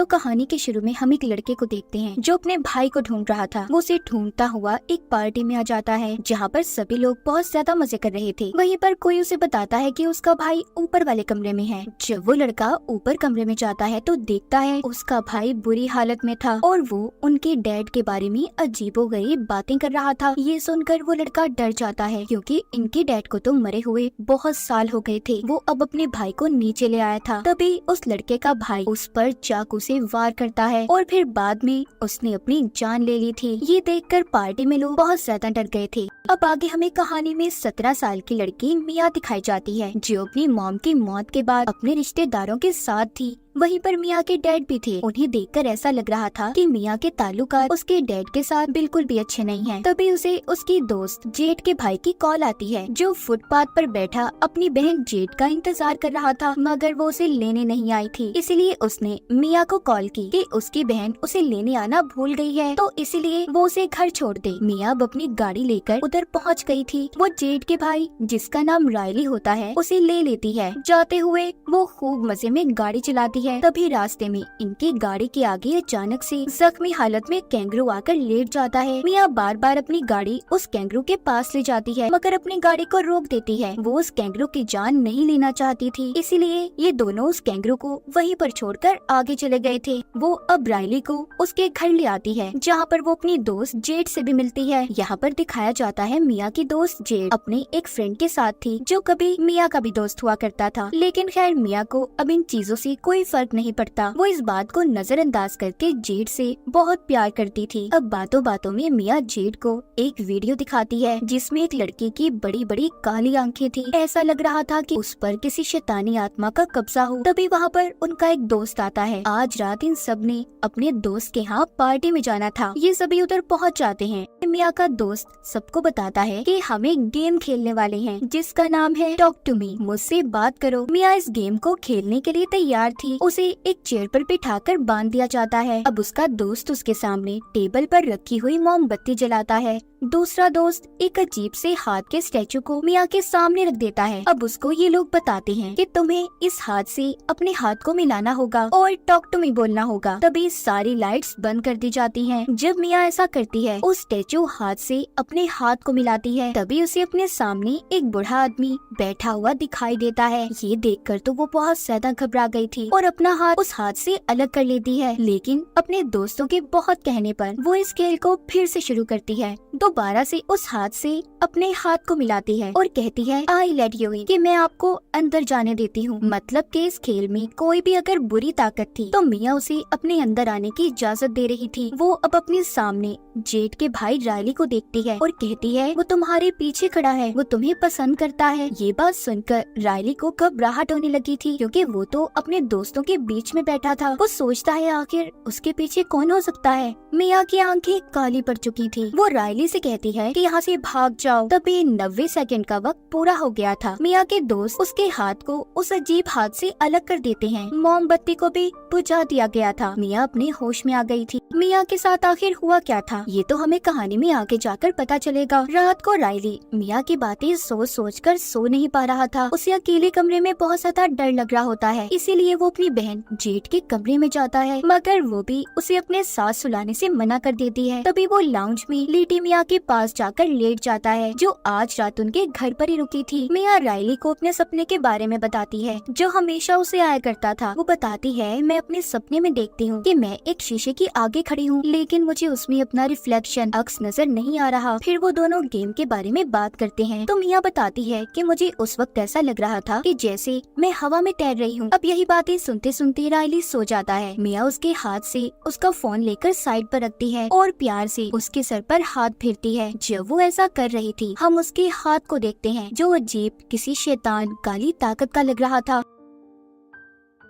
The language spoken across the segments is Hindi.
तो कहानी के शुरू में हम एक लड़के को देखते हैं जो अपने भाई को ढूंढ रहा था। वो उसे ढूंढता हुआ एक पार्टी में आ जाता है जहाँ पर सभी लोग बहुत ज्यादा मजे कर रहे थे। वहीं पर कोई उसे बताता है कि उसका भाई ऊपर वाले कमरे में है। जब वो लड़का ऊपर कमरे में जाता है तो देखता है उसका भाई बुरी हालत में था और वो उनके डैड के बारे में अजीबोगरीब बातें कर रहा था। ये सुनकर वो लड़का डर जाता है क्योंकि इनके डैड को तो मरे हुए बहुत साल हो गए थे। वो अब अपने भाई को नीचे ले आया था। तभी उस लड़के का भाई उस पर चाकू से वार करता है और फिर बाद में उसने अपनी जान ले ली थी। ये देखकर पार्टी में लोग बहुत ज्यादा डर गए थे। अब आगे हमें कहानी में 17 साल की लड़की मिया दिखाई जाती है जो अपनी मॉम की मौत के बाद अपने रिश्तेदारों के साथ थी। वहीं पर मिया के डैड भी थे। उन्हें देखकर ऐसा लग रहा था कि मिया के ताल्लुकात उसके डैड के साथ बिल्कुल भी अच्छे नहीं हैं। तभी उसे उसकी दोस्त जेड के भाई की कॉल आती है जो फुटपाथ पर बैठा अपनी बहन जेड का इंतजार कर रहा था, मगर वो उसे लेने नहीं आई थी। इसीलिए उसने मिया को कॉल की कि उसकी बहन उसे लेने आना भूल गई है, तो इसीलिए वो उसे घर छोड़ दे। मिया अब अपनी गाड़ी लेकर उधर पहुँच गई थी। वो जेड के भाई जिसका नाम रायली होता है उसे ले लेती है। जाते हुए वो खूब मजे में गाड़ी चलाती है। तभी रास्ते में इनकी गाड़ी के आगे अचानक से जख्मी हालत में कैंगरू आकर लेट जाता है। मिया बार बार अपनी गाड़ी उस कैंगरू के पास ले जाती है मगर अपनी गाड़ी को रोक देती है। वो उस कैंगरू की जान नहीं लेना चाहती थी, इसीलिए ये दोनों उस कैंगरू को वहीं पर छोड़कर आगे चले गए थे। वो अब रायली को उसके घर ले आती है जहाँ पर वो अपनी दोस्त जेड से भी मिलती है। यहाँ पर दिखाया जाता है मिया की दोस्त जेड अपने एक फ्रेंड के साथ थी जो कभी मिया का भी दोस्त हुआ करता था। लेकिन खैर मिया को अब इन चीजों से कोई फर्क नहीं पड़ता। वो इस बात को नजरअंदाज करके जेड से बहुत प्यार करती थी। अब बातों बातों में मिया जेड को एक वीडियो दिखाती है जिसमें एक लड़की की बड़ी बड़ी काली आंखें थी। ऐसा लग रहा था कि उस पर किसी शैतानी आत्मा का कब्जा हो। तभी वहाँ पर उनका एक दोस्त आता है। आज रात इन सब ने अपने दोस्त के यहाँ पार्टी में जाना था। ये सभी उधर पहुँच जाते हैं। मिया का दोस्त सबको बताता है कि हम एक गेम खेलने वाले हैं जिसका नाम है टॉक टू मी, मुझसे बात करो। मिया इस गेम को खेलने के लिए तैयार थी। उसे एक चेयर पर बिठाकर बांध दिया जाता है। अब उसका दोस्त उसके सामने टेबल पर रखी हुई मोमबत्ती जलाता है। दूसरा दोस्त एक अजीब से हाथ के स्टैचू को मिया के सामने रख देता है। अब उसको ये लोग बताते हैं कि तुम्हें इस हाथ से अपने हाथ को मिलाना होगा और टॉक टू मी बोलना होगा। तभी सारी लाइट्स बंद कर दी जाती हैं। जब मिया ऐसा करती है उस स्टैचू हाथ से अपने हाथ को मिलाती है। तभी उसे अपने सामने एक बूढ़ा आदमी बैठा हुआ दिखाई देता है। ये देखकर तो वो बहुत ज्यादा घबरा गई थी और अपना हाथ उस हाथ से अलग कर लेती है। लेकिन अपने दोस्तों के बहुत कहने पर वो इस खेल को फिर से शुरू करती है। दोबारा से उस हाथ से अपने हाथ को मिलाती है और कहती है आई लेट यू इन, कि मैं आपको अंदर जाने देती हूँ। मतलब कि इस खेल में कोई भी अगर बुरी ताकत थी तो मिया उसे अपने अंदर आने की इजाजत दे रही थी। वो अब अपने सामने जेड के भाई रायली को देखती है और कहती है वो तुम्हारे पीछे खड़ा है, वो तुम्हें पसंद करता है। ये बात सुनकर रायली को घबराहट होने लगी थी क्योंकि वो तो अपने दोस्तों के बीच में बैठा था। वो सोचता है आखिर उसके पीछे कौन हो सकता है। मिया की आंखें काली पड़ चुकी थी। वो रायली से कहती है कि यहाँ से भाग जाओ। तभी 90 सेकंड का वक्त पूरा हो गया था। मिया के दोस्त उसके हाथ को उस अजीब हाथ से अलग कर देते हैं। मोमबत्ती को भी बुझा दिया गया था। मिया अपने होश में आ गई थी। मिया के साथ आखिर हुआ क्या था ये तो हमें कहानी में आगे जाकर पता चलेगा। रात को रायली मिया की बातें सोच कर सो नहीं पा रहा था। उसे अकेले कमरे में बहुत ज्यादा डर लग रहा होता है, इसीलिए वो अपनी बहन जेड के कमरे में जाता है मगर वो भी उसे अपने साथ सुलाने से मना कर देती है। तभी वो लाउंज में लीटी मिया के पास जाकर लेट जाता है जो आज रात उनके घर पर ही रुकी थी। मिया रायली को अपने सपने के बारे में बताती है जो हमेशा उसे आया करता था। वो बताती है मैं अपने सपने में देखती हूँ कि मैं एक शीशे के आगे खड़ी हूँ लेकिन मुझे उसमें अपना रिफ्लेक्शन अक्स नजर नहीं आ रहा। फिर वो दोनों गेम के बारे में बात करते हैं तो मिया बताती है कि मुझे उस वक्त ऐसा लग रहा था कि जैसे मैं हवा में तैर रही हूँ। अब यही बातें सुनते सुनते रायली सो जाता है। मिया उसके हाथ से उसका फोन लेकर साइड पर रखती है और प्यार से उसके सर पर हाथ फेरती है। जब वो ऐसा कर रही थी हम उसके हाथ को देखते हैं जो अजीब किसी शैतान काली ताकत का लग रहा था।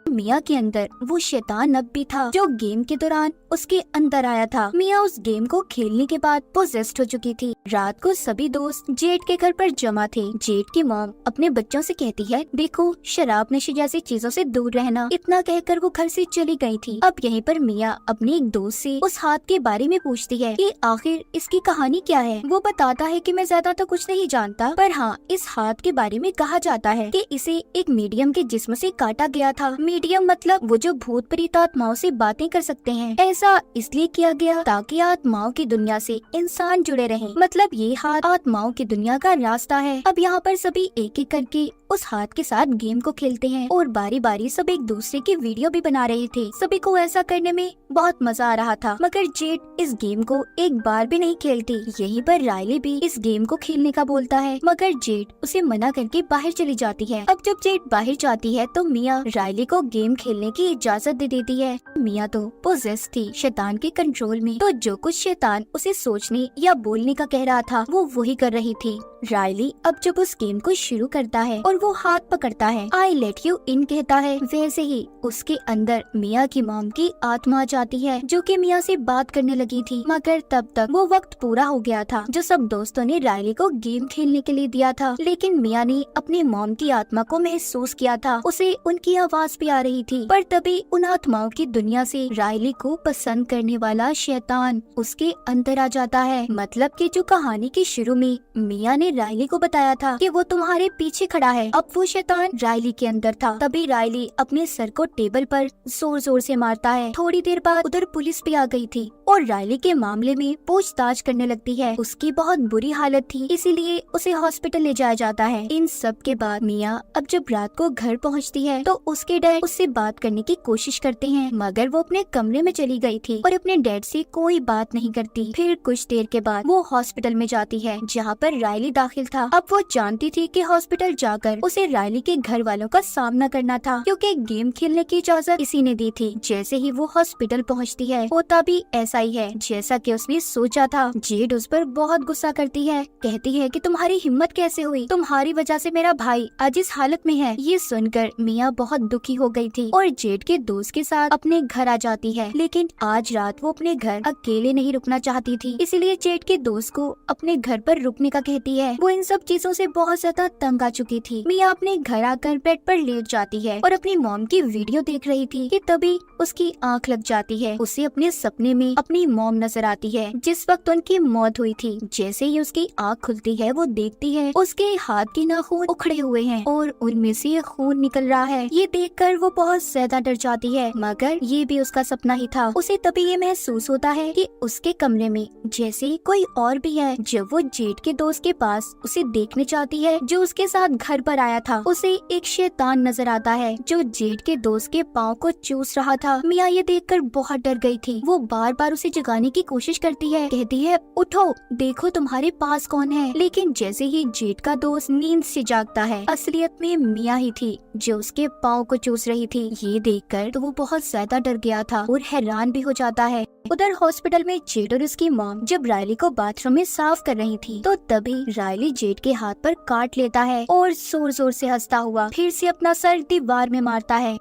मिया के अंदर वो शैतान अब भी था जो गेम के दौरान उसके अंदर आया था। मिया उस गेम को खेलने के बाद पोजेस्ड हो चुकी थी। रात को सभी दोस्त जेड के घर पर जमा थे। जेड की मॉम अपने बच्चों से कहती है देखो शराब नशे जैसी चीजों से दूर रहना। इतना कहकर वो घर से चली गई थी। अब यहीं पर मिया अपने एक दोस्त से उस हाथ के बारे में पूछती है कि आखिर इसकी कहानी क्या है। वो बताता है कि मैं ज्यादा तो कुछ नहीं जानता, पर हाँ इस हाथ के बारे में कहा जाता है कि इसे एक मीडियम के जिस्म से काटा गया था। मीडियम मतलब वो जो भूत प्रेत आत्माओं से बातें कर सकते हैं। ऐसा इसलिए किया गया ताकि आत्माओं की दुनिया से इंसान जुड़े रहें। मतलब ये हाथ आत्माओं की दुनिया का रास्ता है। अब यहाँ पर सभी एक एक करके उस हाथ के साथ गेम को खेलते हैं और बारी बारी सब एक दूसरे की वीडियो भी बना रहे थे। सभी को ऐसा करने में बहुत मजा आ रहा था, मगर जेड इस गेम को एक बार भी नहीं खेलती। यहीं पर रायली भी इस गेम को खेलने का बोलता है, मगर जेड उसे मना करके बाहर चली जाती है। अब जब जेड बाहर जाती है तो मिया रायली को गेम खेलने की इजाजत दे देती है। मिया तो पोजेस थी शैतान के कंट्रोल में, तो जो कुछ शैतान उसे सोचने या बोलने का कह रहा था वो वही कर रही थी। रायली अब जब उस गेम को शुरू करता है और वो हाथ पकड़ता है, आई लेट यू इन कहता है, वैसे ही उसके अंदर मिया की मॉम की आत्मा आ जाती है जो कि मिया से बात करने लगी थी। मगर तब तक वो वक्त पूरा हो गया था जो सब दोस्तों ने रायली को गेम खेलने के लिए दिया था। लेकिन मिया ने अपनी मॉम की आत्मा को महसूस किया था, उसे उनकी आवाज भी आ रही थी। पर तभी उन आत्माओं की दुनिया से रायली को पसंद करने वाला शैतान उसके अंदर आ जाता है। मतलब कि जो कहानी के शुरू में मिया ने रायली को बताया था कि वो तुम्हारे पीछे खड़ा है, अब वो शैतान रायली के अंदर था। तभी रायली अपने सर को टेबल पर जोर जोर से मारता है। थोड़ी देर बाद उधर पुलिस भी आ गई थी और रायली के मामले में पूछताछ करने लगती है। उसकी बहुत बुरी हालत थी, इसीलिए उसे हॉस्पिटल ले जाया जाता है। इन सब के बाद मिया अब जब रात को घर पहुंचती है तो उसके डैड उससे बात करने की कोशिश करते हैं, मगर वो अपने कमरे में चली गई थी और अपने डैड से कोई बात नहीं करती। फिर कुछ देर के बाद वो हॉस्पिटल में जाती है जहाँ पर रायली दाखिल था। अब वो जानती थी कि हॉस्पिटल जाकर उसे रायली के घर वालों का सामना करना था, क्योंकि गेम खेलने की इजाजत इसी ने दी थी। जैसे ही वो हॉस्पिटल पहुंचती है होता भी ऐसा ही है जैसा कि उसने सोचा था। जेड उस पर बहुत गुस्सा करती है, कहती है कि तुम्हारी हिम्मत कैसे हुई, तुम्हारी वजह से मेरा भाई आज इस हालत में है। ये सुनकर मिया बहुत दुखी हो गई थी और जेड के दोस्त के साथ अपने घर आ जाती है। लेकिन आज रात वो अपने घर अकेले नहीं रुकना चाहती थी, इसलिए जेड के दोस्त को अपने घर पर रुकने का कहती है। वो इन सब चीजों से बहुत ज्यादा तंग आ चुकी थी। मिया अपने घर आकर बेड पर लेट जाती है और अपनी मॉम की वीडियो देख रही थी कि तभी उसकी आंख लग जाती है। उसे अपने सपने में अपनी मॉम नजर आती है जिस वक्त उनकी मौत हुई थी। जैसे ही उसकी आंख खुलती है वो देखती है उसके हाथ के नाखून उखड़े हुए हैं और उनमें से खून निकल रहा है। ये देखकर वो बहुत ज्यादा डर जाती है, मगर ये भी उसका सपना ही था। उसे तभी ये महसूस होता है कि उसके कमरे में जैसे ही कोई और भी है। जब वो जेड के दोस्त के पास उसे देखने चाहती है जो उसके साथ घर पर आया था, उसे एक शैतान नजर आता है जो जेड के दोस्त के पाँव को चूस रहा था। मिया ये देखकर बहुत डर गई थी। वो बार बार उसे जगाने की कोशिश करती है, कहती है उठो, देखो तुम्हारे पास कौन है। लेकिन जैसे ही जेड का दोस्त नींद से जागता है, असलियत में मिया ही थी जो उसके पाँव को चूस रही थी। ये देखकर तो वो बहुत ज्यादा डर गया था और हैरान भी हो जाता है। उधर हॉस्पिटल में जेड और उसकी मॉम जब रायली को बाथरूम में साफ कर रही थी तो तभी रायली जेड के हाथ पर काट लेता है और जोर जोर से हंसता हुआ फिर से अपना सर दीवार में मारता है।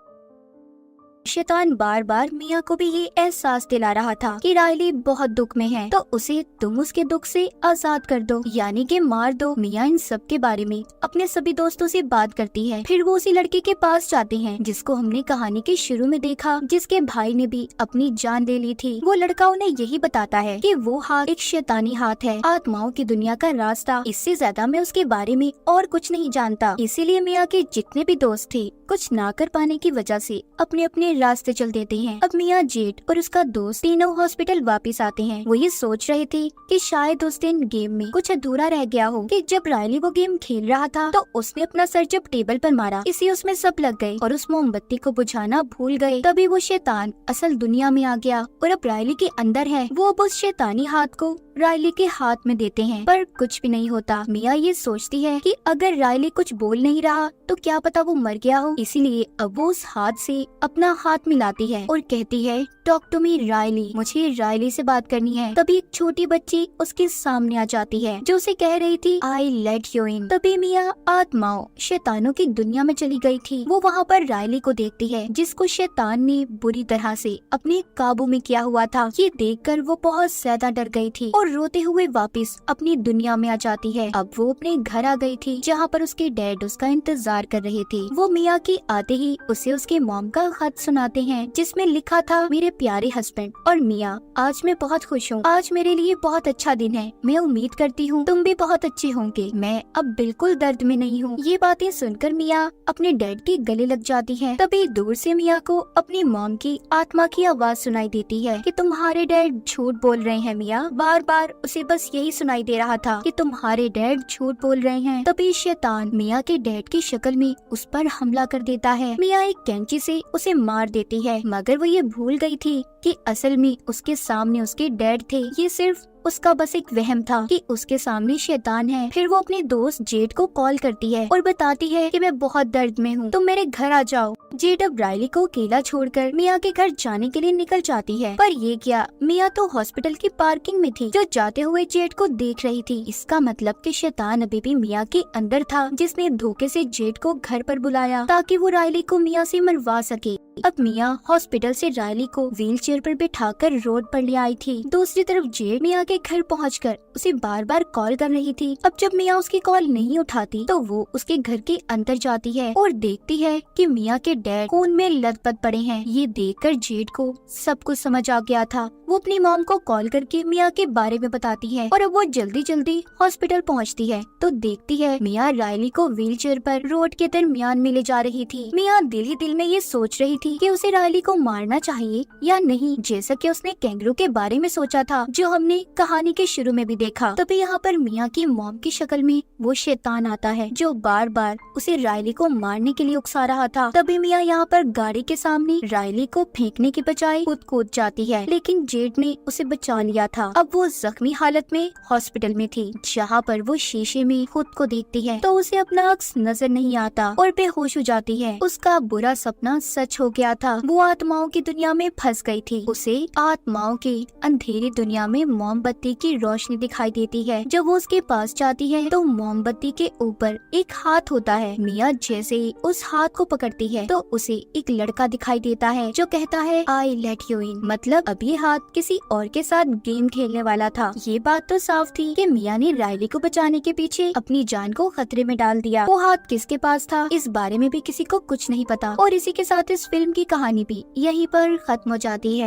शैतान बार बार मिया को भी ये एहसास दिला रहा था कि रायली बहुत दुख में है, तो उसे तुम उसके दुख से आजाद कर दो, यानी कि मार दो। मिया इन सब के बारे में अपने सभी दोस्तों से बात करती है। फिर वो उसी लड़के के पास जाते हैं जिसको हमने कहानी के शुरू में देखा, जिसके भाई ने भी अपनी जान ले ली थी। वो लड़का उन्हें यही बताता है कि वो हाथ एक शैतानी हाथ है, आत्माओं की दुनिया का रास्ता। इससे ज्यादा मैं उसके बारे में और कुछ नहीं जानता। इसीलिए मिया के जितने भी दोस्त थे कुछ ना कर पाने की वजह से अपने अपने रास्ते चल देते हैं। अब मिया, जेड और उसका दोस्त तीनों हॉस्पिटल वापस आते हैं। वो ये सोच रहे थे कि शायद उस दिन गेम में कुछ अधूरा रह गया हो कि जब रायली वो गेम खेल रहा था तो उसने अपना सर जब टेबल पर मारा, इसी उसमें सब लग गए और उस मोमबत्ती को बुझाना भूल गए। तभी वो शैतान असल दुनिया में आ गया और अब रायली के अंदर है। वो अब उस शैतानी हाथ को रायली के हाथ में देते हैं, पर कुछ भी नहीं होता। मिया ये सोचती है कि अगर रायली कुछ बोल नहीं रहा तो क्या पता वो मर गया हो। इसीलिए अब वो उस हाथ से अपना हाथ मिलाती है और कहती है, टॉक टू मी रायली, मुझे रायली से बात करनी है। तभी एक छोटी बच्ची उसके सामने आ जाती है जो उसे कह रही थी, आई लेट यू इन। तभी मिया आत्माओं शैतानों की दुनिया में चली गई थी। वो वहाँ पर रायली को देखती है जिसको शैतान ने बुरी तरह से अपने काबू में किया हुआ था। ये देखकर वो बहुत ज्यादा डर गई थी और रोते हुए वापस अपनी दुनिया में आ जाती है। अब वो अपने घर आ गई थी जहाँ पर उसके डैड उसका इंतजार कर रहे थे। वो मिया के आते ही उसे उसके मॉम का खत सुनाते हैं जिसमें लिखा था, मेरे प्यारे हस्बैंड और मियाँ, आज मैं बहुत खुश हूँ। आज मेरे लिए बहुत अच्छा दिन है। मैं उम्मीद करती हूँ तुम भी बहुत अच्छे होंगे। मैं अब बिल्कुल दर्द में नहीं हूँ। ये बातें सुनकर मियाँ अपने डैड के गले लग जाती है। तभी दूर से मियाँ को अपनी मॉम की आत्मा की आवाज सुनाई देती है कि तुम्हारे डैड झूठ बोल रहे हैं। मियाँ बार बार उसे बस यही सुनाई दे रहा था कि तुम्हारे डैड झूठ बोल रहे हैं। तभी शैतान मियाँ के डैड की शक्ल में उस पर हमला कर देता है। मियाँ एक कैंची से उसे मार देती है, मगर वो ये भूल गई थी कि असल में उसके सामने उसके डैड थे। ये सिर्फ उसका बस एक वहम था कि उसके सामने शैतान है। फिर वो अपने दोस्त जेड को कॉल करती है और बताती है कि मैं बहुत दर्द में हूँ, तुम मेरे घर आ जाओ। जेड अब रायली को अकेला छोड़कर मियाँ के घर जाने के लिए निकल जाती है, पर ये क्या, मियाँ तो हॉस्पिटल की पार्किंग में थी जो जाते हुए जेड को देख रही थी। इसका मतलब कि शैतान अभी भी मियाँ के अंदर था, जिसने धोखे से जेड को घर पर बुलाया ताकि वो रायली को मियाँ से मरवा सके। अब मियाँ हॉस्पिटल से रायली को व्हील चेयर पर बिठाकर रोड पर ले आई थी। दूसरी तरफ जेड मियाँ के घर पहुंचकर उसे बार बार कॉल कर रही थी। अब जब मियाँ उसकी कॉल नहीं उठाती तो वो उसके घर के अंदर जाती है और देखती है कि मियाँ के डैड खून में लथपथ पड़े हैं। ये देखकर जेड को सब कुछ समझ आ गया था। वो अपनी मॉम को कॉल करके मियाँ के बारे में बताती है और अब वो जल्दी जल्दी हॉस्पिटल पहुँचती है तो देखती है मियाँ रायली को व्हील चेयर पर रोड के दरमियान में ले जा रही थी। मियाँ दिल ही दिल में ये सोच रही थी कि उसे रायली को मारना चाहिए या नहीं, जैसा कि उसने कैंगरू के बारे में सोचा था जो हमने कहानी के शुरू में भी देखा। तभी यहाँ पर मियाँ की मॉम की शक्ल में वो शैतान आता है जो बार बार उसे रायली को मारने के लिए उकसा रहा था। तभी मियाँ यहाँ पर गाड़ी के सामने रायली को फेंकने के बजाय खुद कूद जाती है, लेकिन जेड ने उसे बचा लिया था। अब वो जख्मी हालत में हॉस्पिटल में थी, जहाँ पर वो शीशे में खुद को देखती है तो उसे अपना अक्स नजर नहीं आता और बेहोश हो जाती है। उसका बुरा सपना सच हो गया था। वो आत्माओं की दुनिया में फंस गई थी। उसे आत्माओं की अंधेरी दुनिया में मोमबत्ती की रोशनी दिखाई देती है। जब वो उसके पास जाती है तो मोमबत्ती के ऊपर एक हाथ होता है। मियाँ जैसे ही उस हाथ को पकड़ती है तो उसे एक लड़का दिखाई देता है जो कहता है आई लेट यू इन, मतलब अब ये हाथ किसी और के साथ गेम खेलने वाला था। ये बात तो साफ थी कि मियाँ ने रायली को बचाने के पीछे अपनी जान को खतरे में डाल दिया। वो हाथ किसके पास था इस बारे में भी किसी को कुछ नहीं पता। और इसी के साथ इस फिल्म की कहानी भी यहीं पर खत्म हो जाती है।